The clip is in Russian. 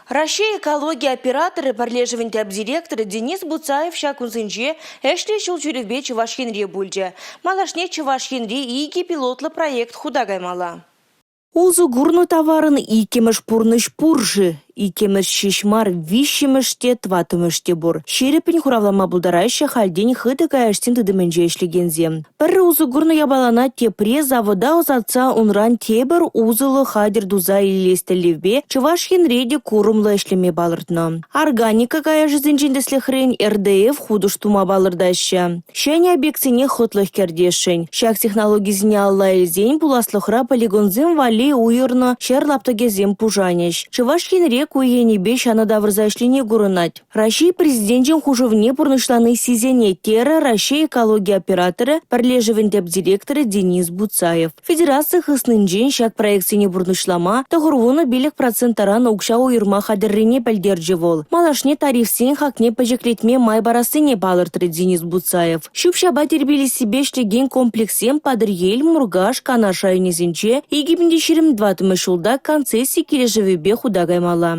Россия экология операторы парлежевенте директоры Денис Буцаев шакунсынже эшле шул жүревбе Чувашхинре бульже. Малашне Чувашхинре иги пилотлы проект худагаймала. Узу гурну товарын икемеш пурныш пуржы, икемеш шишмар вишемеште тватымеште бур. Шерепін хуравлама булдарайша хальдень хыды каяштин тыдыменже эшлегензе. Пірі узу гурну ябалана тепре завода озатса унран тебір узылы хадер дуза илестелевбе Чувашхинреде курумлы эшлеме балыртны. Органика каяшы зінжіндеслі хрен РДФ худуштума балырдаща. Шәне объектсене хытлых кердешін. Шак технологизіне алла элзень буласлыхра полигонзем вали уйырны шерлаптыгезем пужанеш. Чувашхинре куенебе шана давырза эшлине гурынать. Россия президентен хужевне пурнышланы сизене тера Россия экология операторы парлежевенте директоры Денис Буцаев. Федерация хыснынжен шак проектсене пурнышлама тағырвуны белек процентаран укша уйырма хадеррене пәлдерджевол. Малашне тарифсен хакне пәжеклетме май барасыне балыртыры Денис Буцаев. Шупшаба тербели себе шлеген комплексем Падырел, Мургаш, Канаша юнезенче, Египінде 22 шулда концессия кележевебе худагаймала.